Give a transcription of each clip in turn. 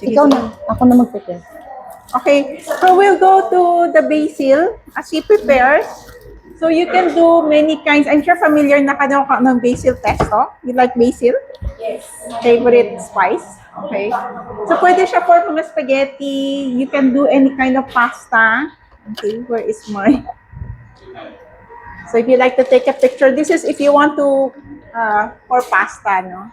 Ikaw na. Ako na mag-prepare. Okay, so we'll go to the basil as she prepares. So you can do many kinds. I'm sure familiar na ka ng basil pesto. You like basil? Yes. Favorite spice? Okay. So pwede siya for mga spaghetti. You can do any kind of pasta. Okay, where is my... So if you like to take a picture, this is if you want to for pasta, no?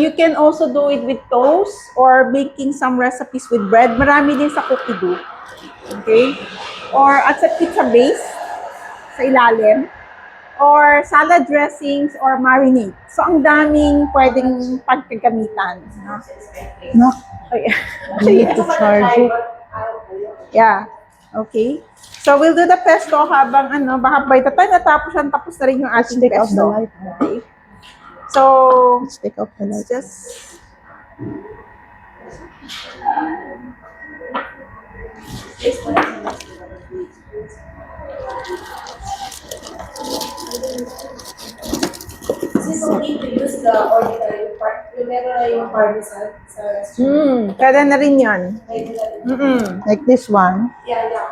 You can also do it with toast or baking some recipes with bread. Marami din sa cookie dough. Okay? Or at sa pizza base, sa ilalim. Or salad dressings or marinade. So, ang daming pwedeng pagkagamitan. No? Okay. You need to charge it. Yeah. Okay. So, we'll do the pesto habang baka by the time natapos yan, tapos na rin yung ating Take off the pesto. light. Okay. So, Let's take off the light. let's just... Is it okay to use the ordinary part? Yung meron na yung parmesan sa restaurant. Pwede na rin yan. Pwede na rin. Like this one. Yeah, yeah.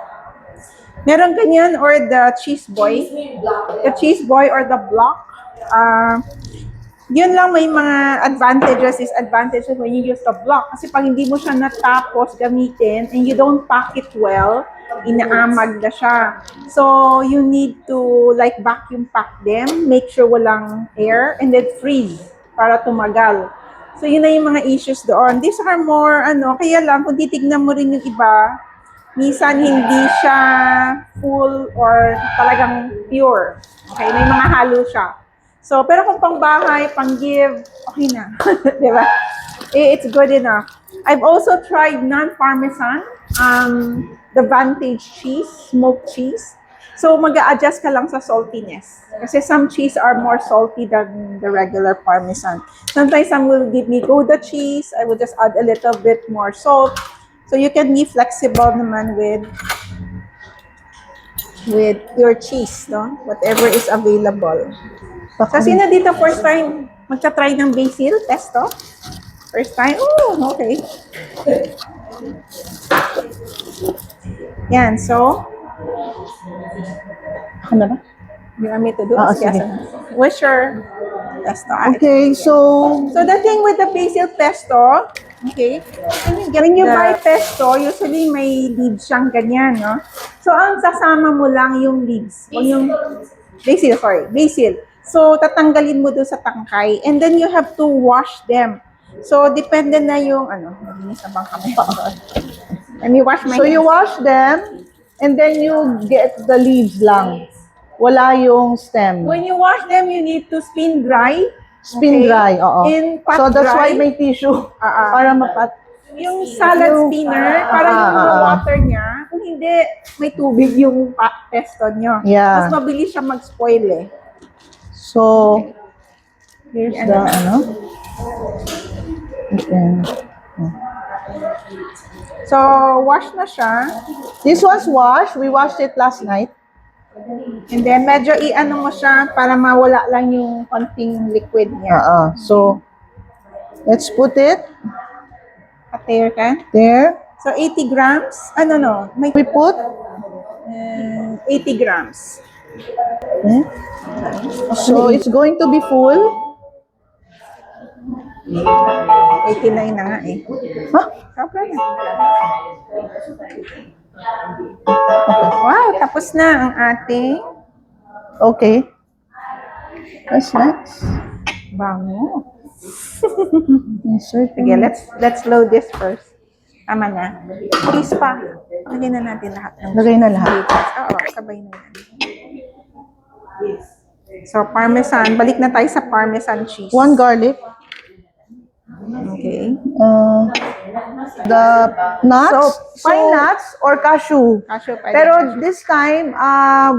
Meron ganyan or the cheese boy. Use mo yung black. The cheese boy or the block. Yun lang may mga advantages, disadvantages when you use the block. Kasi pag hindi mo siya natapos gamitin and you don't pack it well, inaamag na siya. So, you need to like vacuum pack them, make sure walang air, and then freeze para tumagal. So, yun na yung mga issues doon. These are more, kaya lang, kung titignan mo rin yung iba, minsan hindi siya full or talagang pure. Okay, may mga halo siya. So, pero kung pang-bahay, pang-give, okay na. Diba? It's good enough. I've also tried non-parmesan, the Vantage cheese, smoked cheese. So, mag-a-adjust ka lang sa saltiness. Kasi some cheese are more salty than the regular parmesan. Sometimes some will give me Gouda cheese. I will just add a little bit more salt. So, you can be flexible naman with your cheese, no? Whatever is available. So, sino dito first time magta-try ng basil pesto? First time? Oh, okay. Yan, so, Ako na ba? you want me to do? Sige. What's your pesto? Okay, so So, the thing with the basil pesto, okay, when you buy pesto, usually may leaves siyang ganyan, no? So, ang sasama mo lang yung leaves. O yung basil. So, tatanggalin mo doon sa tangkay. And then, you have to wash them. So, depende na yung, malinis na bang kami? Let me wash my so you hands. wash them and then you get the leaves lang. Wala yung stem. When you wash them, you need to spin dry. Spin okay? dry, oo. In pot So that's dry. why may tissue para mapat. Yung salad spinner, para yung water niya, kung hindi, may tubig yung pesto nyo. Yeah. Mas mabilis siya mag-spoil eh. So here's the Okay. So, wash na siya. This was washed. We washed it last night. And then, medyo i-ano mo siya para mawala lang yung konting liquid niya. So let's put it Patir ka. there. So, 80 grams. May We put 80 grams. okay. So it's going to be full. 89 na nga eh. Huh? Sobra na. Wow, tapos na ang ating Okay. What's next? bango. Insert. Sige, let's load this first. Tama na. Please pa. Lagyan na natin lahat ng Lagay na lahat. Oo, sabay na yan. So, parmesan. Balik na tayo sa parmesan cheese. 1 garlic. Okay. The nuts, So, pine nuts or cashew. Cashew, pwede Pero cashew. this time,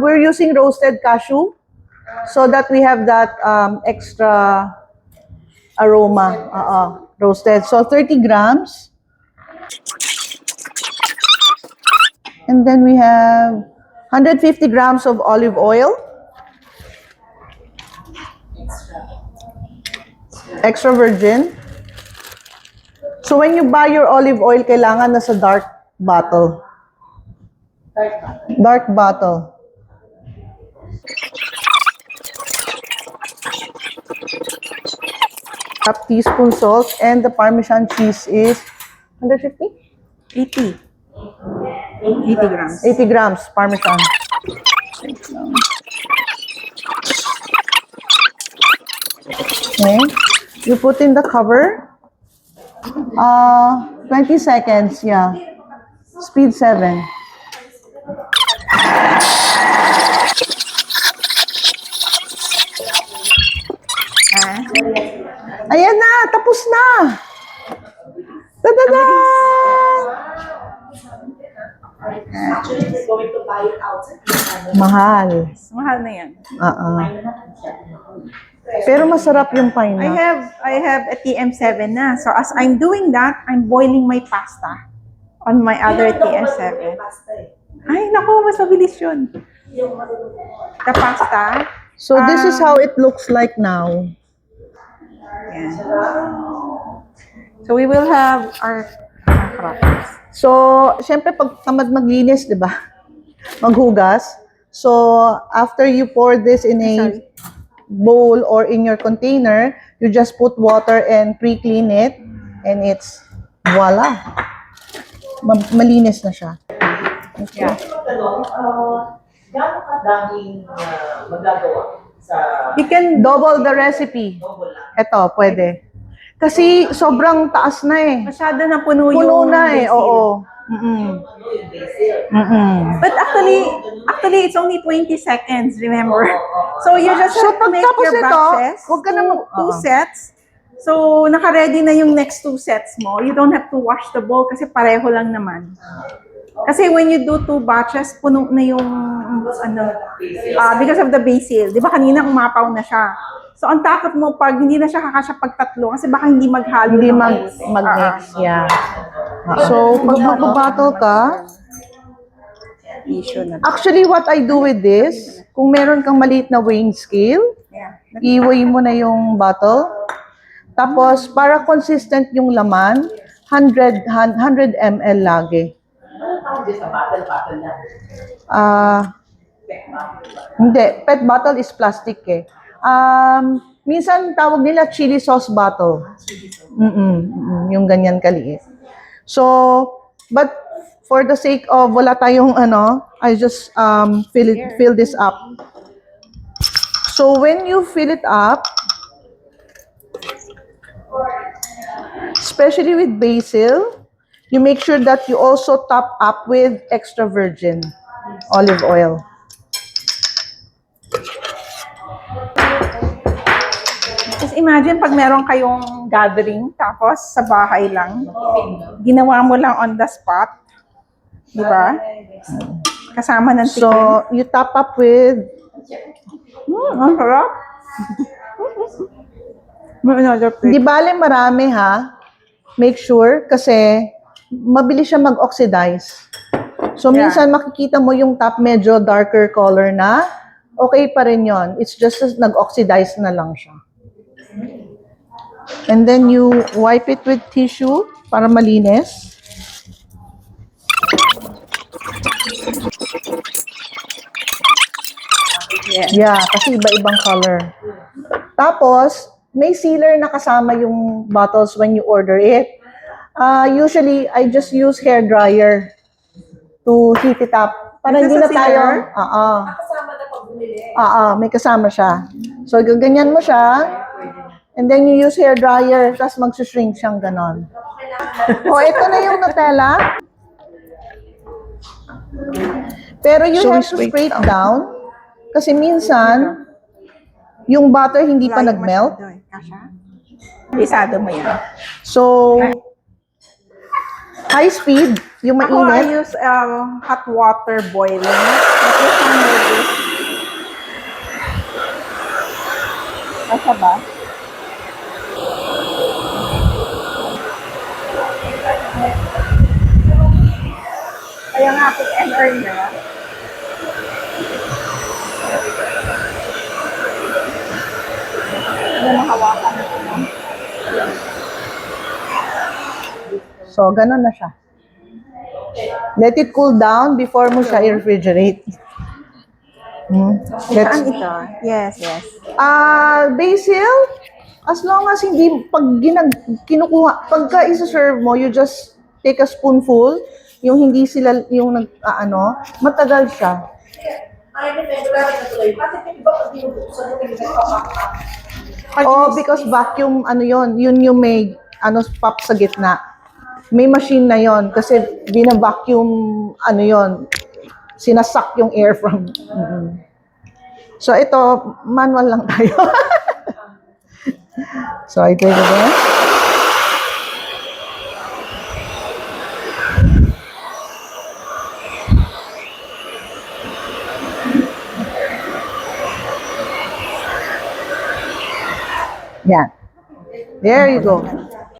we're using roasted cashew so that we have that extra aroma. Roasted. So 30 grams. And then we have 150 grams of olive oil. Extra virgin. So when you buy your olive oil, kailangan nasa dark bottle. Dark bottle. Half teaspoon salt, and the Parmesan cheese is 150? 80. 80 grams. 80 grams Parmesan. Okay. You put in the cover. 20 seconds, yeah. Speed 7. Ah, Ayan na, tapos na. Ta-da-da! Mahal. mahal na yan. Pero masarap yung pine I nuts. have a TM7 na. So as I'm doing that, I'm boiling my pasta on my other TM7. Ay, naku, mas mabilis yun. The pasta. So this is how it looks like now. Yan. So we will have our crackers. So, syempre pag tamad maglinis, di ba? Maghugas. So, after you pour this in a bowl or in your container, you just put water and pre-clean it, and it's voila. Malinis na siya. Yeah. Gaano kadaming magagawa sa You can double the recipe. double lang? Ito, pwede. Kasi sobrang taas na eh. Masyado na puno Puno yung na eh, basil. oo. Ano yung basil? But actually, it's only 20 seconds, remember? So you just So, have to make pagtapos your nito, batches, huwag ka na two sets. So, naka-ready na yung next 2 sets mo. You don't have to wash the bowl kasi pareho lang naman. Kasi when you do 2 batches, puno na yung, because of the basil. Di ba kanina umapaw na siya? So, ang takot mo pag hindi na siya kakasya pag tatlo kasi baka hindi maghalo. Hindi ng mag-mix, mabuti. yeah. So, pag magbabattle ka, Issue na. actually what I do with this, kung meron kang maliit na weighing scale, Yeah. i-weigh mo na yung bottle. Tapos, para consistent yung laman, 100 ml lagi. Ano tawag din sa battle lang? Hindi, pet bottle is plastic eh. Minsan tawag nila chili sauce bottle. Yung ganyan kaliit. So, but for the sake of wala tayong I just fill this up. So when you fill it up, especially with basil, you make sure that you also top up with extra virgin olive oil. Just imagine pag meron kayong gathering, tapos sa bahay lang, ginawa mo lang on the spot. Di ba? Kasama ng So, chicken. you top up with, Ang sarap. May another di plate. bale marami ha. Make sure kasi mabilis siya mag-oxidize. So, Yeah. minsan makikita mo yung top medyo darker color na, okay pa rin yon. It's just as nag-oxidize na lang siya. And then you wipe it with tissue para malinis. Yeah, kasi iba-ibang color. Tapos, may sealer na kasama yung bottles when you order it. Usually, I just use hair dryer to heat it up. Para Is hindi this na a tayo. sealer? Kasama na pag bumili. May kasama siya. So, gaganyan mo siya. And then you use hair dryer, tapos magsushrink siyang ganon. Ito na yung Nutella. Pero you have to spray it down. Kasi minsan, yung butter hindi pa nag-melt. Isado mo yan. So, high speed, yung Ako, I mainit. use hot water boiling. But this one will do. Nasa ba? Kaya nga ako NR niya. Ano mahawakan na ito? So, ganun na siya. Let it cool down before mo siya i-refrigerate. Let's, Saan ito? Yes, yes. basil, as long as hindi, pag kinukuha, pagka isa-serve mo, you just take a spoonful, yung hindi sila, yung matagal siya. Ay, depende lang na tuloy. Kasi iba pag binubuksan mo, hindi ka Oh, because vacuum, yun yung may, pop sa gitna. May machine na yon kasi bina-vacuum, yon sinasak yung air from. So, ito, manual lang tayo. So, I take it again. Yan. There you go.